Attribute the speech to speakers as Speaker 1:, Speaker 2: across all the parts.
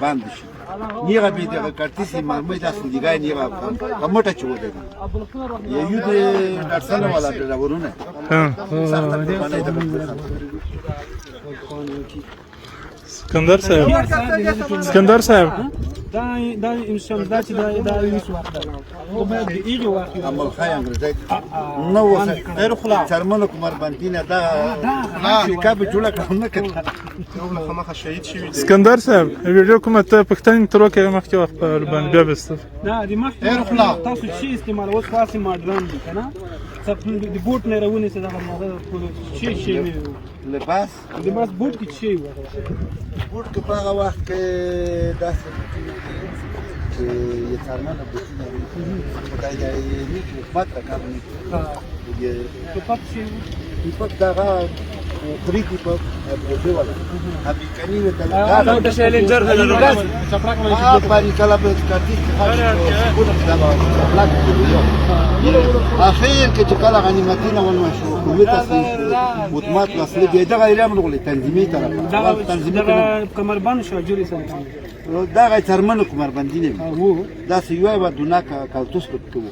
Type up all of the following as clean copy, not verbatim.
Speaker 1: bandi și niega bide că cartisi mai mai da sudigai niega camota chude e yude darsana wala de la borune
Speaker 2: اسکندر صاحب اسکندر صاحب
Speaker 3: دا انشاء دا چې دا یوس وخت او باید د ایغه وخت
Speaker 1: عمل خای انګريزي نو غیر خلا چرمنو کومر باندینه دا کاب جوړه کوم کړه یو خامخ شهید شوی
Speaker 2: اسکندر صاحب ویډیو کومه ته پښتني تر وکه مخکې وخت په باندې بیا بست
Speaker 3: نه د مخ تاسو شي استعمال اوس خاصه ماډرن دي کنه د بوټ نه راونی څه دا شي نه
Speaker 1: لباس
Speaker 3: د بس بوټ کې شي
Speaker 1: بوټ کې په هغه وخت کې داسې چې یې څرمنه بوټونه خدای دې نیک حکومت راکړي
Speaker 3: په پات شي
Speaker 1: په دغه طریقې په بوټي ولا ابي کني ته
Speaker 3: دا د شیلنجر د لوري چپړک
Speaker 1: ما باندې کله به کارتي خاصه بلاک اخر کې چې کله غنیمتونه ونه شو کومه تاسو حکومت اصلي دې غیر امر تنظیمي طرف
Speaker 3: تنظیمي کمربند شو جوړی سره
Speaker 1: دا غي څرمنو کمربندي نه دا سیوای و دونه کالتوس کوو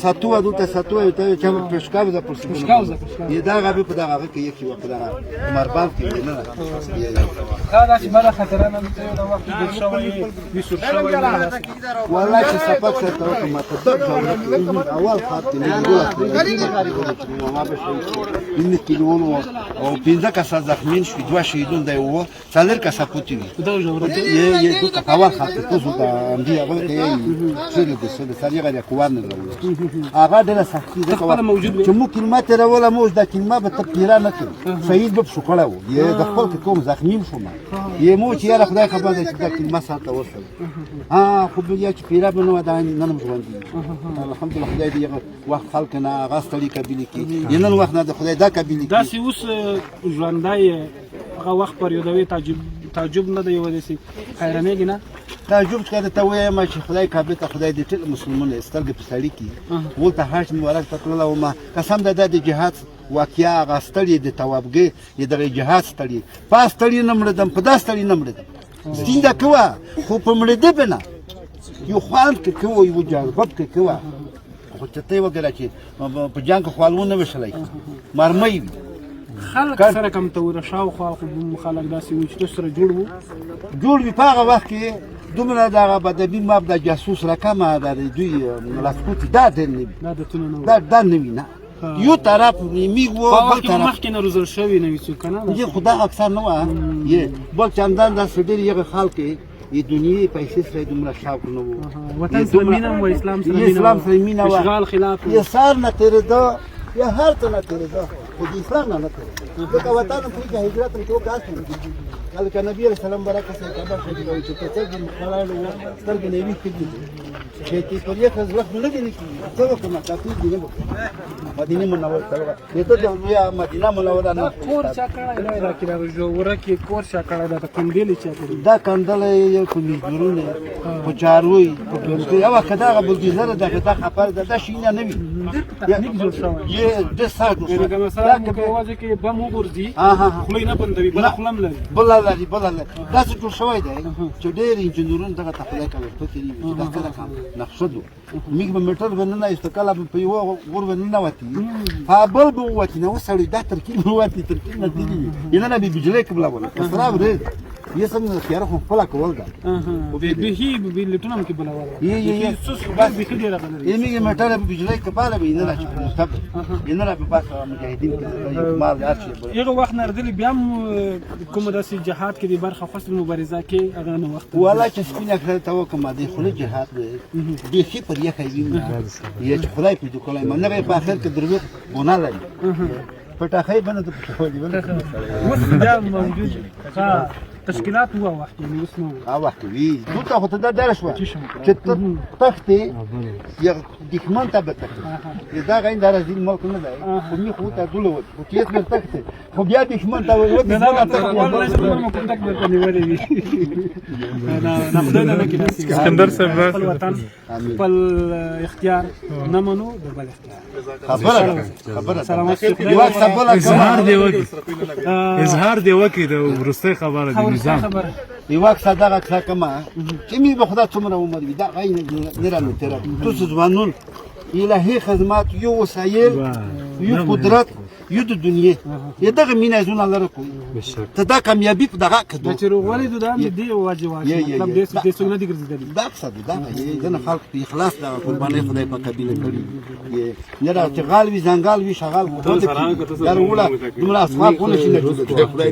Speaker 1: ساتو دوته ساتو ته چې پښکاو د پښکاو دا غبي په دغه کې یو وخت دا کمربند کې نه
Speaker 3: دا چې بل خطرانه د وخت د شوی وسور شوی
Speaker 1: والله چې سپک څه ته کومه ته اول خاطر نه ما به شي کیلونو او 15 کسه زخمین شو دوه شهیدون دی وو څلور کسه پوتې یې تو اول خاطر تاسو ته امدی هغه ته شنو د سړي غوړي کوان نه هغه د سختي ده چې مو کلمات راولا موږ د کلمه به تپیرا نه کړ شهید به شو کړو یې د خپل کوم زخمین شو ما یې مو چې یاره خدای خبر ده چې د کلمه ساته وصل خو بیا چې پیرا بنو دا نن مو الحمدلله خدای دې وخت خلک نه غاستلی قبیله کې نن وخت نه د خدای دا قبیله کې
Speaker 3: دا سی اوس ژوندای هغه وخت پر یو دوی تعجب نه دی ودی حیرانېږي نه
Speaker 1: تعجب څنګه ته وایم چې خدای کعبه ته خدای دې ټول مسلمانانو استرګې په سړی کې ولته حج مبارک تکړه او ما قسم ده د جهاد واقعیا غاستړي د توابګي د جهاد ستړي پاستړي نمړدم په داستړي نمړدم زنده کوا خو په مړده بنا یو خوان کې کوي یو جذب کې کوي خو ته ته وګړه چې په جنگ خپلونه وشلای مرمۍ
Speaker 3: خلک سره کم تور شاوخوا خو خلک داسې و چې سره
Speaker 1: جوړ وي په هغه وخت کې دومره دغه بدبي ماب د جاسوس رقمه د دوی ملاسکوتي دا دا نه وي نه یو طرف میگو بل طرف
Speaker 3: مخکې نه روزل شوی نه وي څوک کنه
Speaker 1: یې خدا اکثر نه و یې بل چندان د سړي یو خلک یې دنیوي پیسې سره دومره شاوخ نه وو
Speaker 3: وطن سره مینه او اسلام سره
Speaker 1: مینه و
Speaker 3: اشغال خلاف
Speaker 1: یې سار نه تیر دا یا هر څه نه تیر دا خو د اسلام نه تیر دا وطن په هجرت کې وکړ قال كان النبي عليه السلام بركه سيكبر في البيت تتجد خلال سترجع نبي كده شيء طريق وقت لكن سبب ما تاكل دي مدينه منوره ته يا مدينه منوره نه
Speaker 3: کور چا کړه نه راکې راځو ورکه کور چا کړه دا کندل چا کړه
Speaker 1: دا کندل یو کومې جوړونه په چاروي په ګلته یو کدا غبل دي زره دا خبر دا شي نه وي
Speaker 3: تکنیک جوړ شوی
Speaker 1: یې د ساعت
Speaker 3: کومه مثلا کومه کې بم وګرځي خلې نه بندوي بل خلم لري
Speaker 1: بل دا څه جوړ شوی دی چې ډېر انجنیرون دغه تخلیق کوي په کې دا څه رقم نقشدو میګ به میټر وننه استقاله په یو غور وننه وتی فابل بو وتی نو سړی دا ترکیب وتی ترکیب نه دی ینه نه به بجلی کبلا ولا اسرا ورې یې څنګه خیره خو خپل کول دا
Speaker 3: او به به لټونم کې بلا ولا
Speaker 1: یې
Speaker 3: سوس بس به کې راغلی
Speaker 1: یې میګ میټر به بجلی کباله به نه چې مستب ینه نه به بس مجاهدین کې مال راشي
Speaker 3: یو وخت نردلی بیا کوم داسې جهاد کې د برخه فصل مبارزه کې هغه نه وخت
Speaker 1: ولا چې سپینه کړه ته وکم دي خو جهاد دي خې پر یې کوي یې چې خدای په دې کولای منه په اخر کې دروغ ونه لري پټاخې باندې ته پټولې
Speaker 3: اوس دا موجود تشکیلات هوا وخت یعنی اوس نو
Speaker 1: وخت وی دوته خو ته درس و چې تختې یا دښمن ته به تختې دا غین در از این ملک نه دی خو می خو ته ګول و چې یې تختې خو بیا دښمن ته و
Speaker 3: نه والله چې موږ کوم تک ورته نیولې وي نه خدای نه کې
Speaker 2: اسکندر صاحب
Speaker 3: خپل وطن خپل اختیار نه منو د بل اختیار
Speaker 1: خبره
Speaker 3: سلامات
Speaker 2: اظهار دی وکي د ورسته خبره دی
Speaker 3: خبره
Speaker 1: یو وخت دغه کړه کما چې می به خدا څومره عمر وي دا غي نه را نتره تو ځوانون الهي خدمات یو وسایل یو قدرت یو د دنیا یا دغه مینه زونه لره کوي ته دا کامیابی په دغه کړو
Speaker 3: چې روغوالی د دې دی واجب مطلب دې څنګه دي ګرځیدلی
Speaker 1: دا څه دا یې خلک په اخلاص د قرباني خدای په قبیله کړی نه را چې غال وی زنګال وی شغال دا ولا دومره اصحاب ونه شي نه خدای